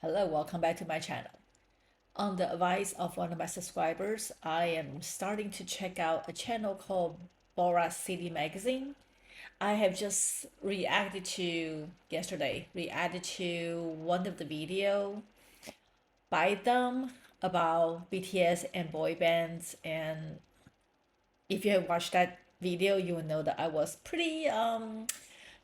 Hello, welcome back to my channel. On the advice of one of my subscribers, I am starting to check out a channel called Bora City Magazine. I have just reacted to one of the video by them about BTS and boy bands, and if you have watched that video, you will know that I was pretty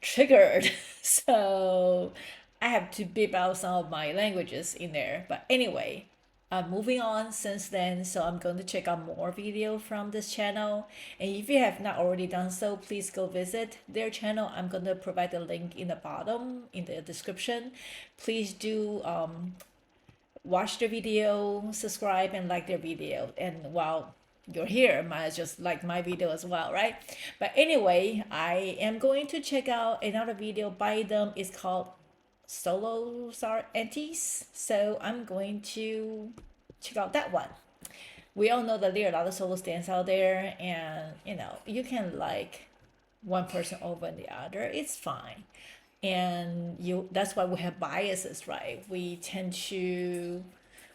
triggered. So I have to beep out some of my languages in there. But anyway, I'm moving on since then, so I'm going to check out more video from this channel. And if you have not already done so, please go visit their channel. I'm going to provide the link in the bottom in the description. Please do watch their video, subscribe, and like their video. And while you're here, might as just like my video as well, right? But anyway, I am going to check out another video by them. It's called Solo Star Antis. So I'm going to check out that one. We all know that there are a lot of solo stands out there, and you can like one person over the other. It's fine. And that's why we have biases, right? We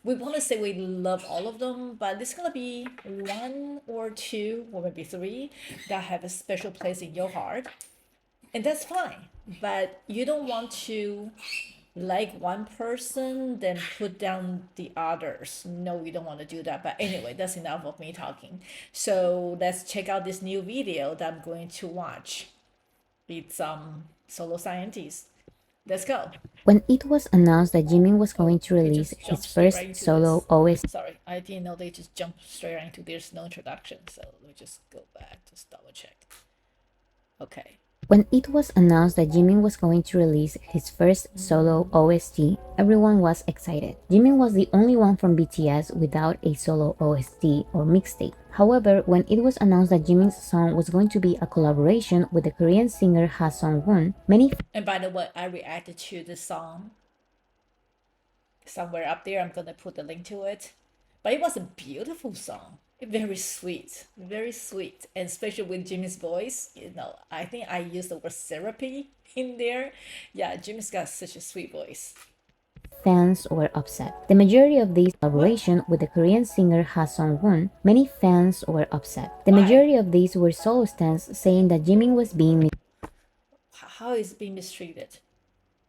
want to say we love all of them, but there's gonna be one or two or maybe three that have a special place in your heart, and that's fine. But you don't want to like one person then put down the others. No, we don't want to do that. But anyway, that's enough of me talking. So let's check out this new video that I'm going to watch. It's Solo Scientist. Let's go. When it was announced that Jimin was going to They release just his jumped straight right first into solo this. OST, Sorry, I didn't know they just jumped straight right into. There's no introduction, so let me just go back, just double check. Okay. when it was announced that Jimin was going to release his first solo OST, everyone was excited. Jimin was the only one from BTS without a solo OST or mixtape. However, when it was announced that Jimin's song was going to be a collaboration with the Korean singer Ha Sung-woon, many And by the way, I reacted to this song somewhere up there. I'm gonna put the link to it. But it was a beautiful song. Very sweet, very sweet, and especially with Jimmy's voice. I think I used the word therapy in there. Yeah, Jimmy's got such a sweet voice. fans were upset. The majority of these collaboration with the Korean singer Ha Sung-woon, many fans were upset. The Why? majority of these were solo stans saying that Jimin was being How is it being mistreated?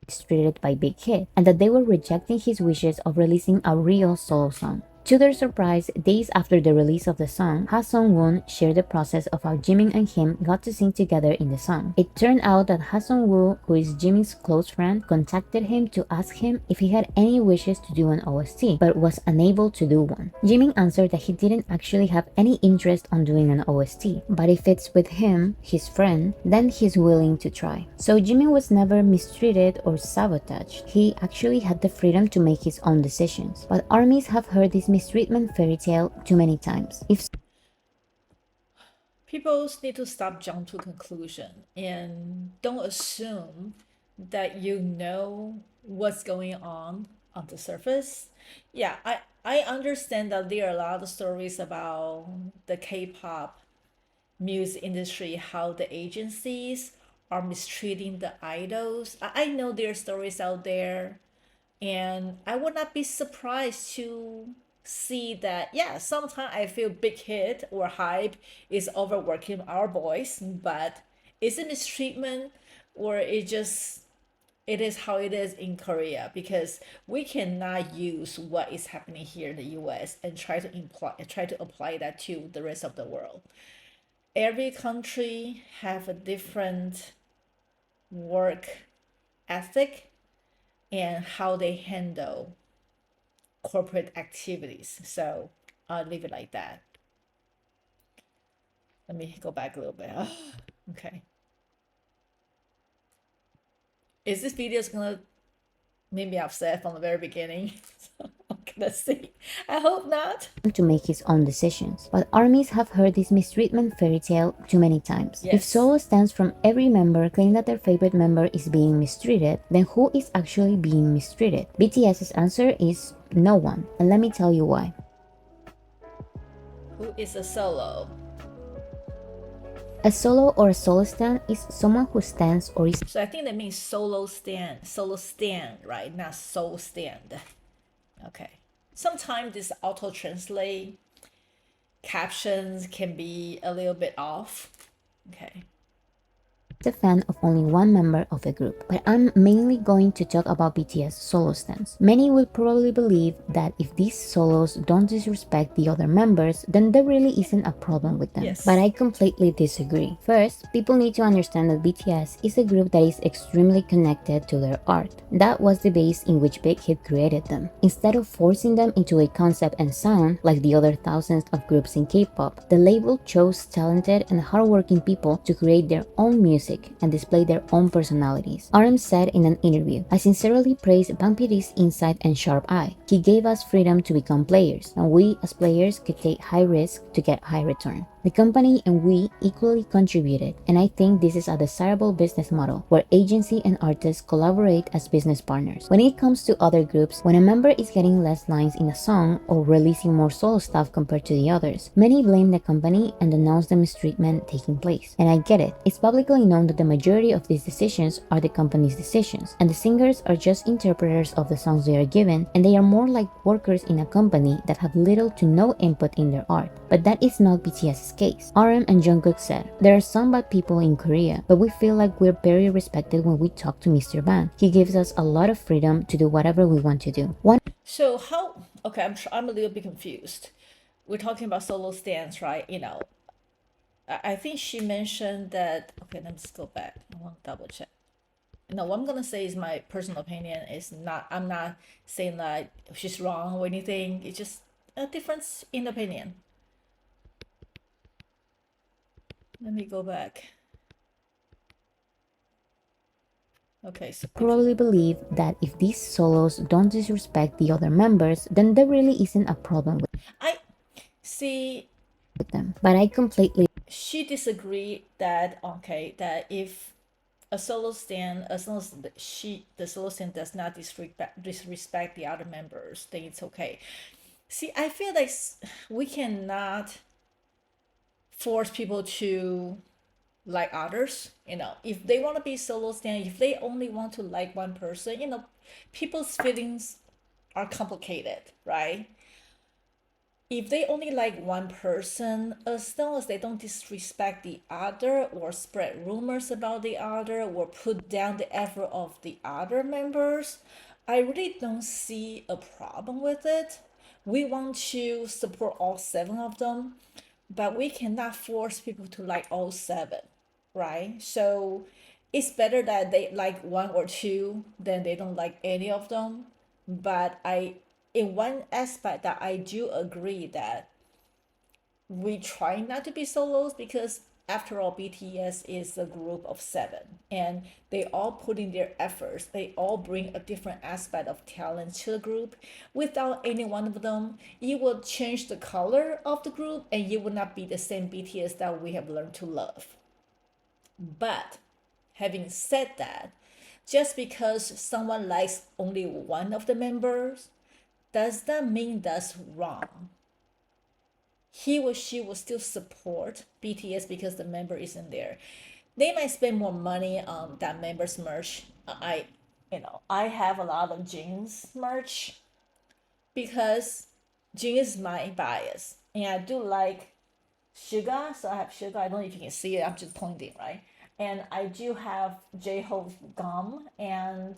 mistreated by Big Hit, and that they were rejecting his wishes of releasing a real solo song. To their surprise, days after the release of the song, Ha Sung-woon shared the process of how Jimin and him got to sing together in the song. It turned out that Ha Sung-woo, who is Jimin's close friend, contacted him to ask him if he had any wishes to do an OST, but was unable to do one. Jimin answered that he didn't actually have any interest on doing an OST, but if it's with him, his friend, then he's willing to try. So Jimin was never mistreated or sabotaged. He actually had the freedom to make his own decisions. But armies have heard this mistreatment fairy tale too many times. If People need to stop jump to conclusion and don't assume that you know what's going on the surface. Yeah, I understand that there are a lot of stories about the K-pop music industry, how the agencies are mistreating the idols. I know there are stories out there, and I would not be surprised to see that, yeah, sometimes I feel Big Hit or Hype is overworking our boys, but is it mistreatment, or it is how it is in Korea? Because we cannot use what is happening here in the US and try to apply that to the rest of the world. Every country have a different work ethic and how they handle corporate activities. So I'll leave it like that. Let me go back a little bit. Okay. Is this video gonna make me upset from the very beginning? Okay, let's see. I hope not. to make his own decisions. But armies have heard this mistreatment fairy tale too many times. If Yes. solo stands from every member claim that their favorite member is being mistreated, then who is actually being mistreated? BTS's answer is no one, and let me tell you why. Who is a solo? A solo or a solo stand is someone who stands or is So I think that means solo stand, right? Not soul stand. Okay. Sometimes this auto translate captions can be a little bit off. Okay. a fan of only one member of a group, but I'm mainly going to talk about BTS solo stands. Many will probably believe that if these solos don't disrespect the other members, then there really isn't a problem with them. Yes. But I completely disagree. First, people need to understand that BTS is a group that is extremely connected to their art. That was the base in which Big Hit created them. Instead of forcing them into a concept and sound like the other thousands of groups in K-pop, the label chose talented and hardworking people to create their own music and display their own personalities. RM said in an interview, "I sincerely praise Bang PD's insight and sharp eye. He gave us freedom to become players, and we as players could take high risk to get high return. The company and we equally contributed, and I think this is a desirable business model where agency and artists collaborate as business partners. When it comes to other groups, when a member is getting less lines in a song or releasing more solo stuff compared to the others, many blame the company and denounce the mistreatment taking place. And I get it. It's publicly known that the majority of these decisions are the company's decisions, and the singers are just interpreters of the songs they are given, and they are more like workers in a company that have little to no input in their art. But that is not BTS's case. RM and Jungkook said, "There are some bad people in Korea, but we feel like we're very respected when we talk to Mr. Bang. He gives us a lot of freedom to do whatever we want to do." So how? Okay, I'm a little bit confused. We're talking about solo stands, right? I think she mentioned that. Okay, let me just go back. I want to double check. No, what I'm gonna say is my personal opinion. Is not. I'm not saying that she's wrong or anything. It's just a difference in opinion. Let me go back. Okay, so Probably believe that if these solos don't disrespect the other members, then there really isn't a problem I see. with them. But I completely She disagreed that okay that if a solo stand as long as the solo stand does not disrespect the other members, then it's okay. See, I feel like we cannot force people to like others. If they want to be solo stand, if they only want to like one person, people's feelings are complicated, right? If they only like one person, as long as they don't disrespect the other or spread rumors about the other or put down the effort of the other members, I really don't see a problem with it. We want to support all seven of them, but we cannot force people to like all seven, right? So it's better that they like one or two than they don't like any of them. But in one aspect that I do agree that we try not to be solos because after all, BTS is a group of seven and they all put in their efforts. They all bring a different aspect of talent to the group. Without any one of them, you will change the color of the group and you will not be the same BTS that we have learned to love. But having said that, just because someone likes only one of the members, does that mean that's wrong? He or she will still support BTS because the member isn't there. They might spend more money on that member's merch. I have a lot of jeans merch because jeans is my bias, and I do like sugar. So I have sugar. I don't know if you can see it. I'm just pointing, right? And I do have J-Hope gum, and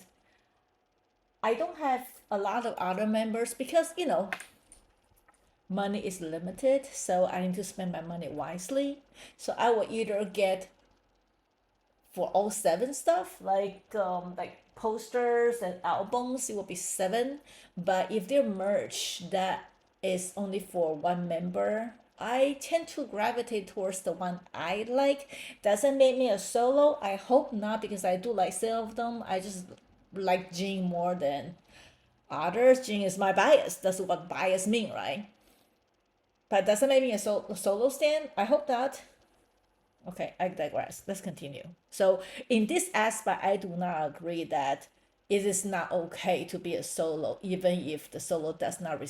I don't have a lot of other members because money is limited, so I need to spend my money wisely. So I will either get for all seven stuff like posters and albums, it will be seven. But if they're merch that is only for one member, I tend to gravitate towards the one I like. Doesn't make me a solo. I hope not because I do like some of them. I just like Jin more than others. Jin is my bias. That's what bias mean, right? But doesn't make me a solo stand. I hope not. Okay, I digress. Let's continue. So in this aspect, I do not agree that it is not okay to be a solo, even if the solo does not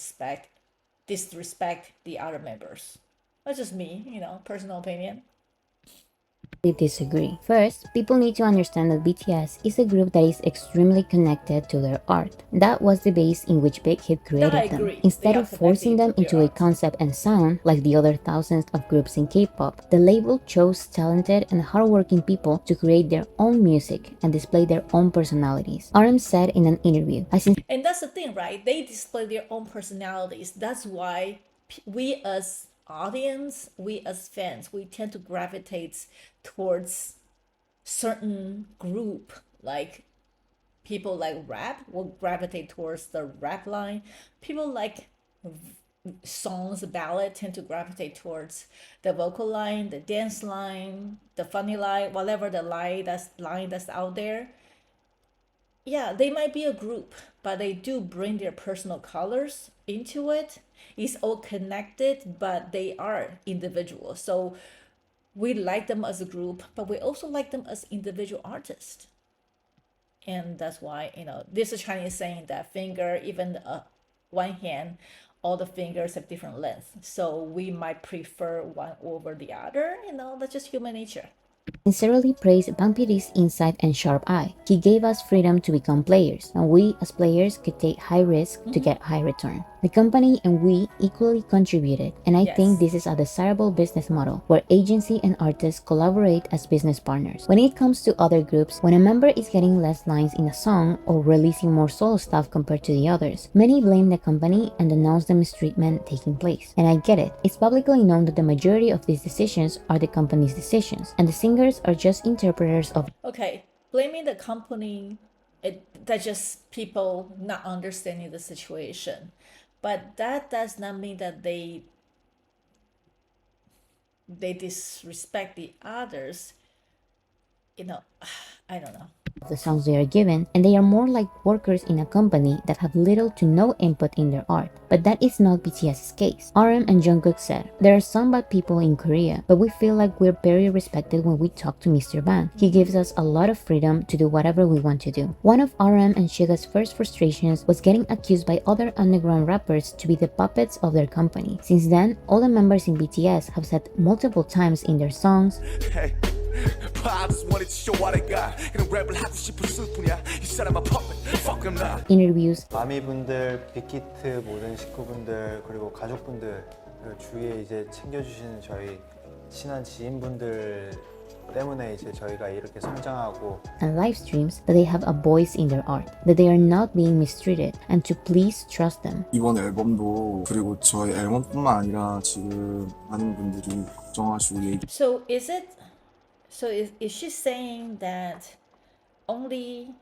disrespect the other members. That's just me, personal opinion. They disagree. First, people need to understand that BTS is a group that is extremely connected to their art. That was the base in which Big Hit That I created them. agree. They Instead are of forcing connected them to their into a art. concept and sound like the other thousands of groups in K-pop, the label chose talented and hardworking people to create their own music and display their own personalities. RM said in an interview, And that's the thing, right? They display their own personalities. That's why we as audience, we as fans, we tend to gravitate towards certain group. Like people like rap will gravitate towards the rap line. People like songs, ballad tend to gravitate towards the vocal line, the dance line, the funny line, whatever the line that's out there. Yeah, they might be a group, but they do bring their personal colors into it. It's all connected, but they are individuals. So we like them as a group, but we also like them as individual artists. And that's why, this is Chinese saying that finger, even one hand, all the fingers have different lengths. So we might prefer one over the other. That's just human nature. sincerely praised Bang Piri's insight and sharp eye. He gave us freedom to become players, and we as players could take high risk to get high return. The company and we equally contributed, and I think Yes. this is a desirable business model where agency and artists collaborate as business partners. When it comes to other groups, when a member is getting less lines in a song or releasing more solo stuff compared to the others, many blame the company and denounce the mistreatment taking place. And I get it. It's publicly known that the majority of these decisions are the company's decisions, and the singers are just interpreters of. Okay, blaming the company, that's just people not understanding the situation. But that does not mean that they disrespect the others. You know, I don't know. The songs they are given, and they are more like workers in a company that have little to no input in their art. But that is not BTS's case. RM and Jungkook said, "There are some bad people in Korea, but we feel like we're very respected when we talk to Mr. Bang. He gives us a lot of freedom to do whatever we want to do." One of RM and Suga's first frustrations was getting accused by other underground rappers to be the puppets of their company. Since then, all the members in BTS have said multiple times in their songs, Hey, I just wanted to show what I got. 그냥 랩을 하고 싶었을 뿐이야. 이 사람아 puppet, fuck him not. interviews, 마미분들, 빅히트 모든 식구분들 그리고 가족분들 그리고 주위에 이제 챙겨주시는 저희 친한 지인분들 때문에 이제 저희가 이렇게 성장하고 and live streams that they have a voice in their art, that they are not being mistreated, and to please trust them. 이번 앨범도 그리고 저희 앨범뿐만 아니라 지금 많은 분들이 걱정하시고 얘기 So is she saying that only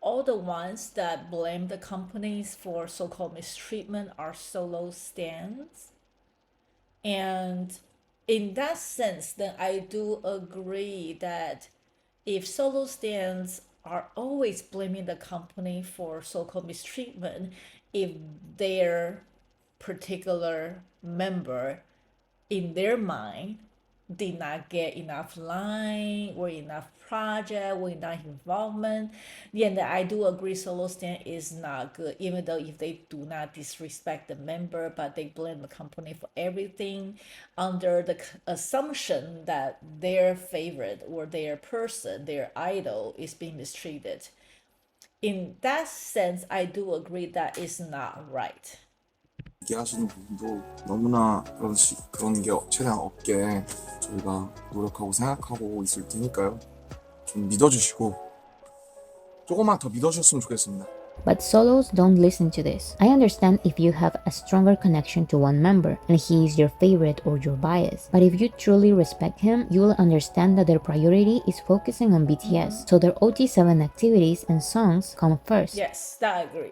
all the ones that blame the companies for so-called mistreatment are solo stands? And in that sense, then I do agree that if solo stands are always blaming the company for so-called mistreatment, if their particular member in their mind did not get enough line or enough project or enough involvement, then I do agree solo stand is not good, even though if they do not disrespect the member, but they blame the company for everything under the assumption that their favorite or their person, their idol, is being mistreated. In that sense, I do agree that is not right. 얘기하시는 부분도 너무나 그런 게 최대한 없게 저희가 노력하고 생각하고 있을 테니까요. 좀 믿어주시고 조금만 더 믿어주셨으면 좋겠습니다. But solos don't listen to this. I understand if you have a stronger connection to one member and he is your favorite or your bias. But if you truly respect him, you will understand that their priority is focusing on BTS. So their OT7 activities and songs come first. Yes, that I agree.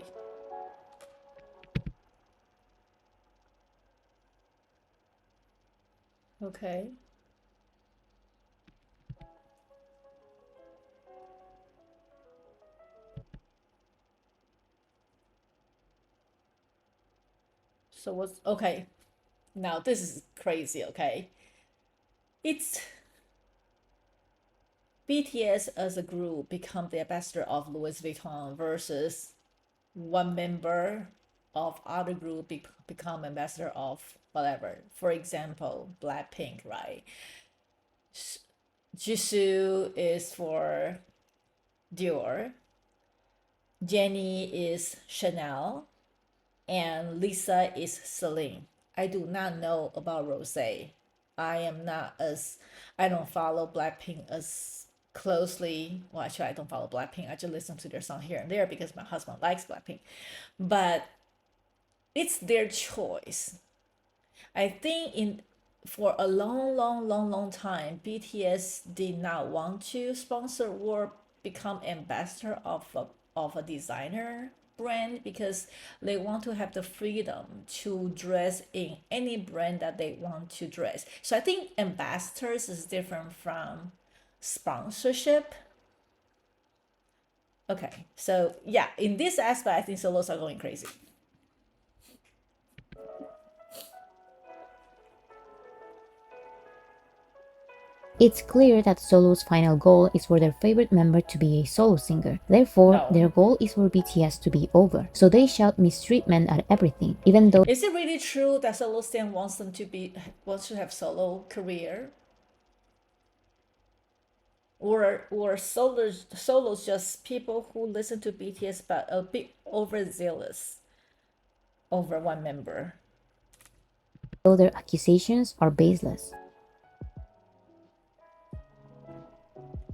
Okay. So what's okay? Now this is crazy, okay? It's BTS as a group become the ambassador of Louis Vuitton versus one member of other group become ambassador of whatever. For example, Blackpink, right? Jisoo is for Dior, Jennie is Chanel, and Lisa is Celine. I do not know about Rose. I don't follow Blackpink as closely. Well, actually, I don't follow Blackpink. I just listen to their song here and there because my husband likes Blackpink. But it's their choice. I think in for a long time, BTS did not want to sponsor or become ambassador of a designer brand because they want to have the freedom to dress in any brand that they want to dress. So I think ambassadors is different from sponsorship. Okay, so yeah, in this aspect, I think solos are going crazy. It's clear that Solo's final goal is for their favorite member to be a solo singer. Therefore, No. their goal is for BTS to be over. So they shout mistreatment at everything, even though Is it really true that solo Stan wants to have solo career? Or solos just people who listen to BTS but a bit overzealous over one member. their accusations are baseless.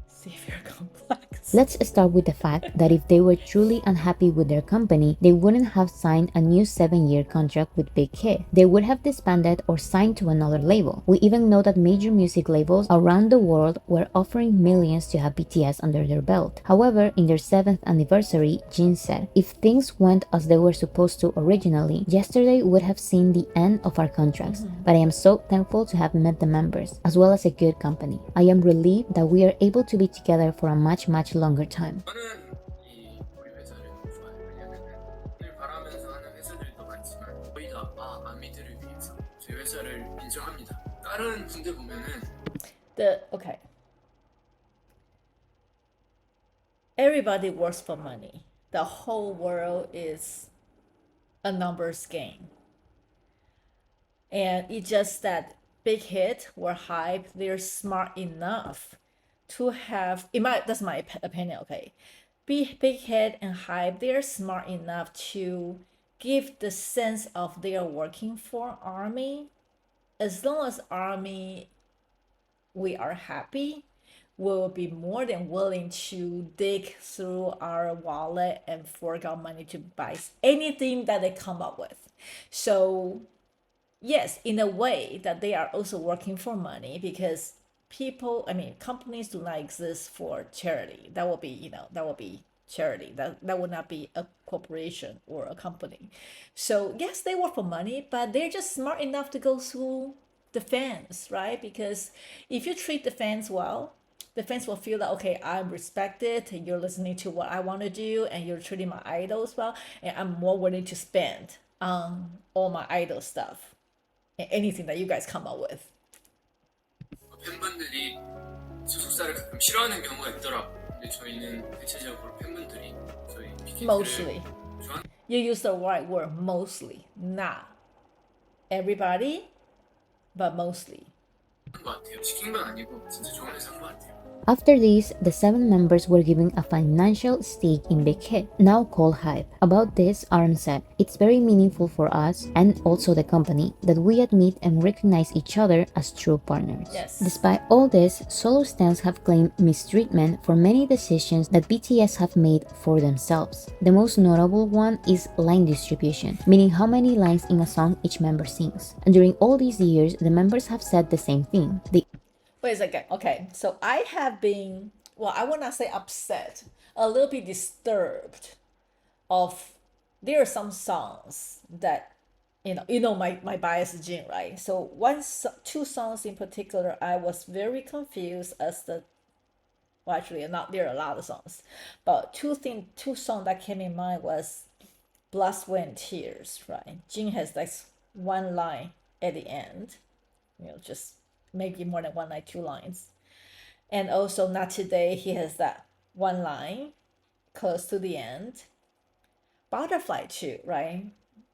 Savior complex. Let's start with the fact that if they were truly unhappy with their company, they wouldn't have signed a new 7-year contract with Big Hit. They would have disbanded or signed to another label. We even know that major music labels around the world were offering millions to have BTS under their belt. However, in their 7th anniversary, Jin said, "If things went as they were supposed to originally, yesterday would have seen the end of our contracts. But I am so thankful to have met the members, as well as a good company. I am relieved that we are able to be together for a much longer time." 저는 우리 회사를 너무 좋아해요. 왜냐면은 늘 바라면서 하는 회사들도 많지만 저희가 아미들을 위해서 저희 회사를 인정합니다. 다른 군대 보면은 Okay. Everybody works for money. The whole world is a numbers game. And it's just that Big Hit or Hype, they're smart enough to have that's my opinion, okay. Big Hit and Hype, they're smart enough to give the sense of they are working for Army. As long as Army we are happy, we'll be more than willing to dig through our wallet and fork out money to buy anything that they come up with. So yes, in a way that they are also working for money because companies do not exist for charity. That would be charity. That would not be a corporation or a company. So yes, they work for money, but they're just smart enough to go through the fans, right? Because if you treat the fans well, the fans will feel that okay, I'm respected, and you're listening to what I want to do, and you're treating my idols well, and I'm more willing to spend on all my idol stuff and anything that you guys come up with. 팬분들이 소속사를 가끔 싫어하는 경우가 있더라고. 근데 저희는 대체적으로 팬분들이 저희 빅히트를 Mostly. 좋아하는 You use the right word, mostly. Not everybody, but mostly. 것 같아요. 시킨 건 아니고 진짜 좋은 회사인 것 같아요. After this, the 7 members were given a financial stake in Big Hit, now called Hype. About this, Aaron said, "It's very meaningful for us, and also the company, that we admit and recognize each other as true partners." Yes. Despite all this, solo stans have claimed mistreatment for many decisions that BTS have made for themselves. The most notable one is line distribution, meaning how many lines in a song each member sings. And during all these years, the members have said the same thing. Wait a second. Okay, so I have been, well, I will not say upset, a little bit disturbed of there are some songs that my bias is Jin, right? So two songs in particular, I was very confused as well, actually, not there are a lot of songs, but two songs that came in mind was Blood, Sweat, and Tears, right? Jin has like one line at the end, just maybe more than one line, two lines. And also Not Today, he has that one line close to the end. Butterfly too, right?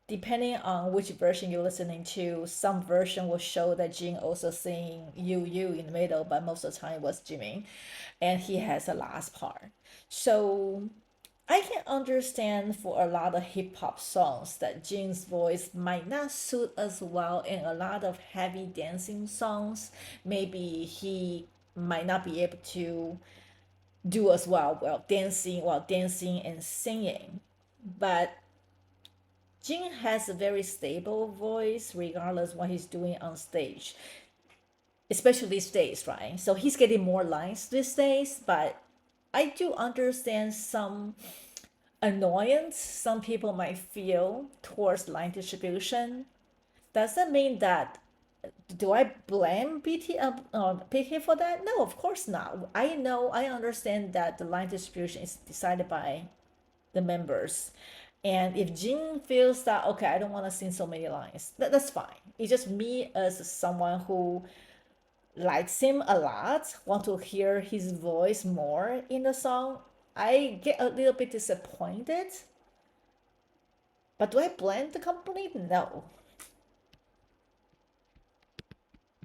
depending on which version you're listening to, some version will show that Jin also sing you in the middle, but most of the time it was Jimin, and he has the last part. So I can understand for a lot of hip hop songs that Jin's voice might not suit as well in a lot of heavy dancing songs. Maybe he might not be able to do as well while dancing and singing. But Jin has a very stable voice regardless what he's doing on stage, especially these days, right? So he's getting more lines these days, but I do understand some annoyance some people might feel towards line distribution. Does that mean that do I blame BT for that? No, of course not. I understand that the line distribution is decided by the members. And if Jin feels that, okay, I don't want to sing so many lines, that's fine. It's just me as someone who likes him a lot, want to hear his voice more in the song. I get a little bit disappointed. But do I blame the company? No.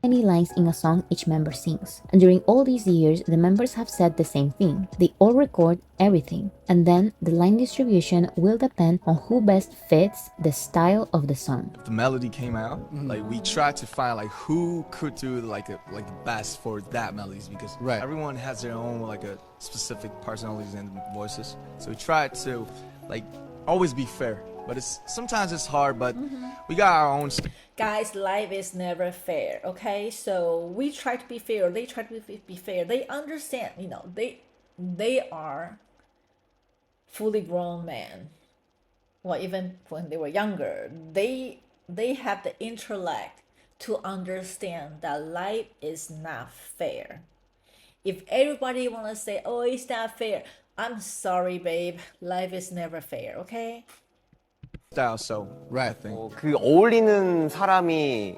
Many lines in a song each member sings. And during all these years, the members have said the same thing. They all record everything. And then the line distribution will depend on who best fits the style of the song. If the melody came out, like we tried to find like who could do like the best for that melodies, because everyone has their own like a specific personalities and voices. So we tried to like always be fair. But sometimes it's hard, but we got our own. Guys, life is never fair, okay? So we try to be fair. They try to be fair. They understand, they are fully grown men. Well, even when they were younger, they have the intellect to understand that life is not fair. If everybody want to say, oh, it's not fair, I'm sorry, babe. Life is never fair, okay? Style, so I think. 그 어울리는 사람이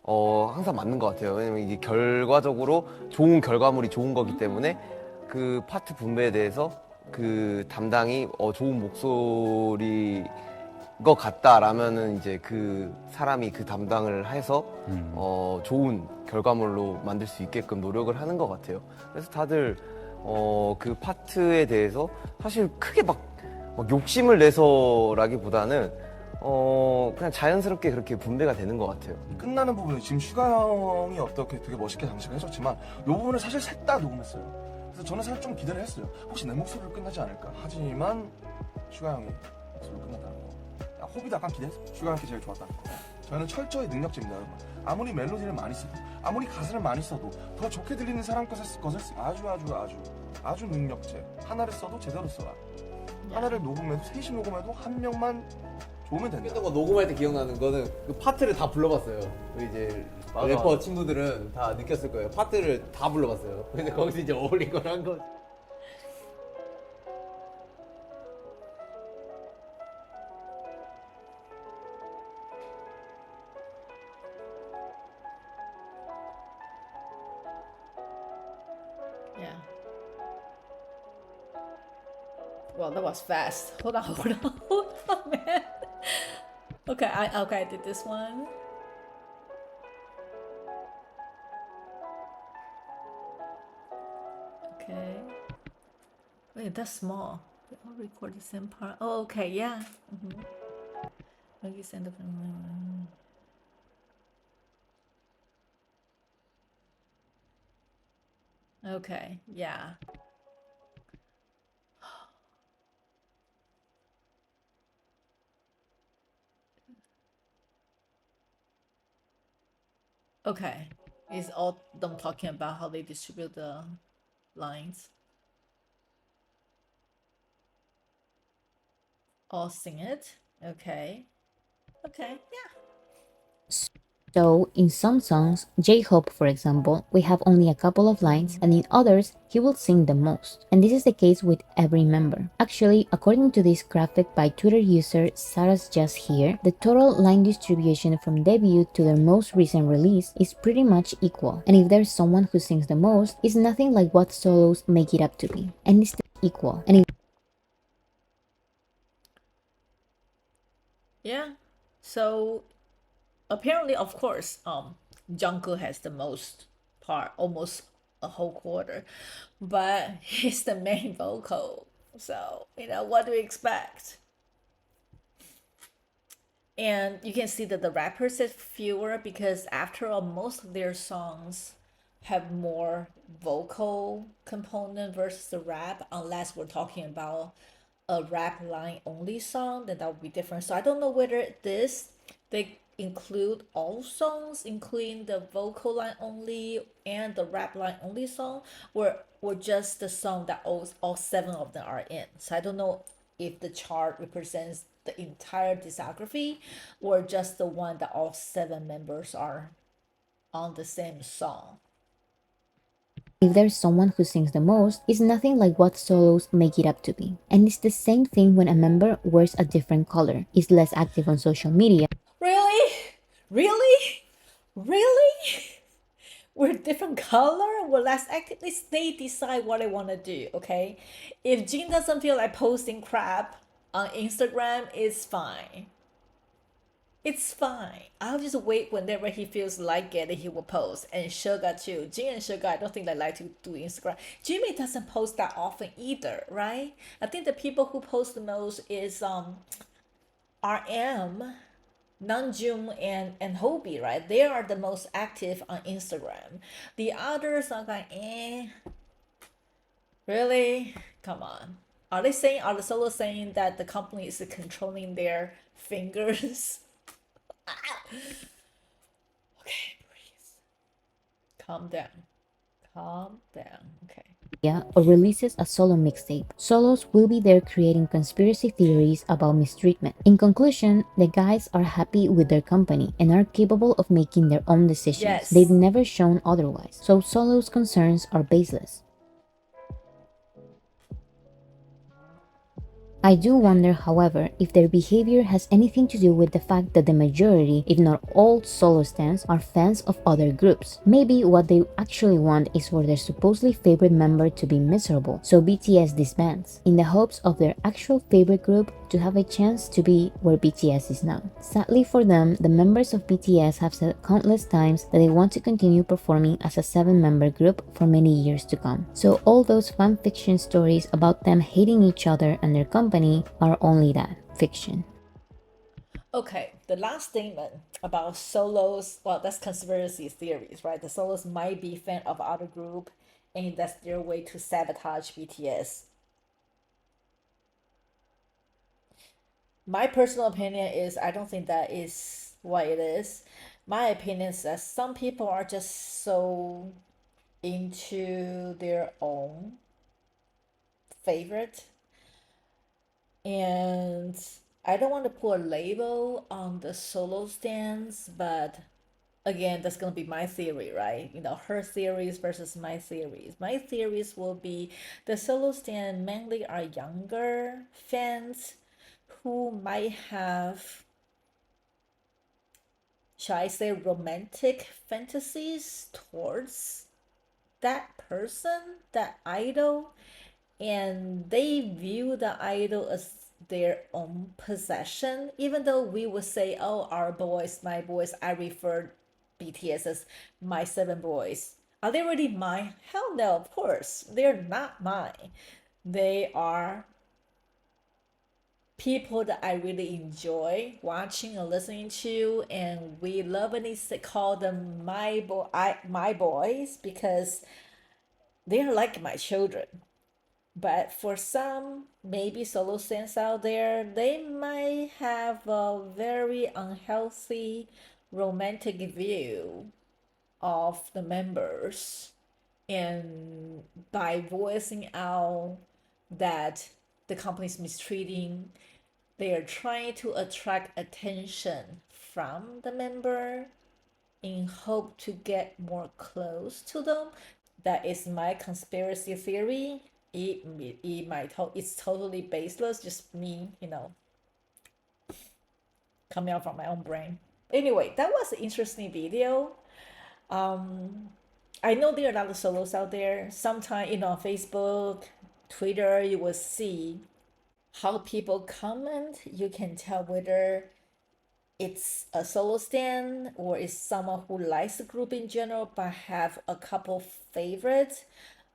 항상 맞는 것 같아요. 왜냐면 이게 결과적으로 좋은 결과물이 좋은 거기 때문에 그 파트 분배에 대해서 그 담당이 좋은 목소리 것 같다라면은 이제 그 사람이 그 담당을 해서 좋은 결과물로 만들 수 있게끔 노력을 하는 것 같아요. 그래서 다들 그 파트에 대해서 사실 크게 막 욕심을 내서라기보다는 그냥 자연스럽게 그렇게 분배가 되는 것 같아요. 끝나는 부분은 지금 슈가 형이 어떻게 되게 멋있게 장식을 해줬지만 이 부분을 사실 셋 다 녹음했어요. 그래서 저는 사실 좀 기대를 했어요. 혹시 내 목소리로 끝나지 않을까. 하지만 슈가 형이 목소리로 끝났다는 거. 호비도 약간 기대했어요. 슈가 형께 제일 좋았다는 거. 저희는 철저히 능력자입니다, 여러분. 아무리 멜로디를 많이 써도, 아무리 가사를 많이 써도 더 좋게 들리는 사람 것을 아주 능력제. 하나를 써도 제대로 써라. 하나를 녹음해도 셋이 녹음해도 한 명만 좋으면 된다. 했던 거 녹음할 때 기억나는 거는 그 파트를 다 불러봤어요. 그 이제 래퍼 친구들은 다 느꼈을 거예요. 파트를 다 불러봤어요. 근데 거기서 이제 어울린 걸 한 거. Yeah. Well, that was fast. Hold on, man. Okay, I did this one. Okay. Wait, that's small. We all record the same part. Oh, okay, yeah. Maybe send up. Okay, yeah. Okay, it's all them talking about how they distribute the lines. All sing it. Okay. Okay, yeah. So, in some songs, J-Hope for example, we have only a couple of lines, and in others, he will sing the most. And this is the case with every member. Actually, according to this graphic by Twitter user Sarah's Just Here, the total line distribution from debut to their most recent release is pretty much equal. And if there's someone who sings the most, it's nothing like what solos make it up to be. And it's equal. And if Yeah. So apparently, of course, Jungkook has the most part, almost a whole quarter, but he's the main vocal. So, what do we expect? And you can see that the rappers is fewer because after all, most of their songs have more vocal component versus the rap, unless we're talking about a rap line only song, then that would be different. So I don't know whether they include all songs, including the vocal line only and the rap line only song, or just the song that all seven of them are in. So I don't know if the chart represents the entire discography or just the one that all seven members are on the same song. If there's someone who sings the most, it's nothing like what solos make it up to be. And it's the same thing when a member wears a different color, is less active on social media, Really? Really? Really? We're different color. Well, let's at least they decide what they want to do. Okay, if Jin doesn't feel like posting crap on Instagram, it's fine. It's fine. I'll just wait whenever he feels like it, he will post. And Suga too. Jin and Suga, I don't think they like to do Instagram. Jimmy doesn't post that often either, right? I think the people who post the most is RM, Namjoon and Hobie, right? They are the most active on Instagram. The others are like, really? Come on. Are the solo saying that the company is controlling their fingers? Okay, breathe. Calm down. Calm down. Okay. or releases a solo mixtape. Solos will be there creating conspiracy theories about mistreatment. In conclusion, the guys are happy with their company and are capable of making their own decisions. Yes. They've never shown otherwise, so Solo's concerns are baseless. I do wonder, however, if their behavior has anything to do with the fact that the majority, if not all solo stans, are fans of other groups. Maybe what they actually want is for their supposedly favorite member to be miserable, so BTS disbands, in the hopes of their actual favorite group to have a chance to be where BTS is now. Sadly for them, the members of BTS have said countless times that they want to continue performing as a 7-member group for many years to come. So all those fanfiction stories about them hating each other and their company are only that, fiction. Okay, the last statement about solos, well, that's conspiracy theories, right? The solos might be fan of other group and that's their way to sabotage BTS. My personal opinion is I don't think that is what it is. My opinion is that some people are just so into their own favorite, and I don't want to put a label on the solo stands, but again, that's gonna be my theory, right? Her theories versus my theories. My theories will be the solo stand mainly are younger fans who might have, shall I say, romantic fantasies towards that person, that idol, and they view the idol as their own possession, even though we would say, oh, our boys, my boys, I refer BTS as my 7 boys. Are they really mine? Hell no, of course. They're not mine. They are people that I really enjoy watching and listening to, and we lovingly call them my boys because they're like my children. But for some, maybe solo stands out there, they might have a very unhealthy romantic view of the members. And by voicing out that the company's mistreating, they are trying to attract attention from the member in hope to get more close to them. That is my conspiracy theory. It's totally baseless, just me, coming out from my own brain. Anyway, that was an interesting video. I know there are a lot of solos out there. Sometimes, on Facebook, Twitter, you will see how people comment. You can tell whether it's a solo stand or is someone who likes the group in general but have a couple favorites,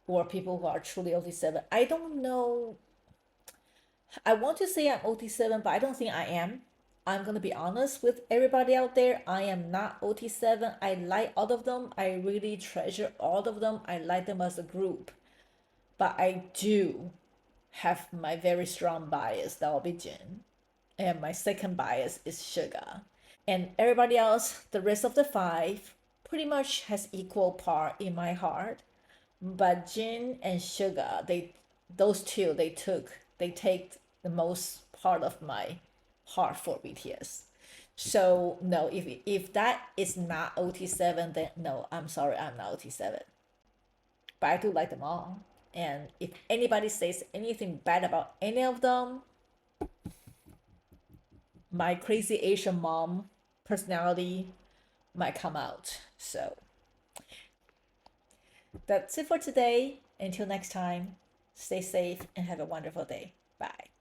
or people who are truly OT7. I don't know. I want to say I'm OT7, but I don't think I am. I'm gonna be honest with everybody out there. I am not OT7. I like all of them. I really treasure all of them. I like them as a group. But I do have my very strong bias, that will be Jin. And my second bias is Suga. And everybody else, the rest of the five, pretty much has equal part in my heart. But Jin and Suga, those two, they take the most part of my heart for BTS. So no, if that is not OT7, then no, I'm sorry, I'm not OT7. But I do like them all. And if anybody says anything bad about any of them, my crazy Asian mom personality might come out. So that's it for today. Until next time, stay safe and have a wonderful day. Bye.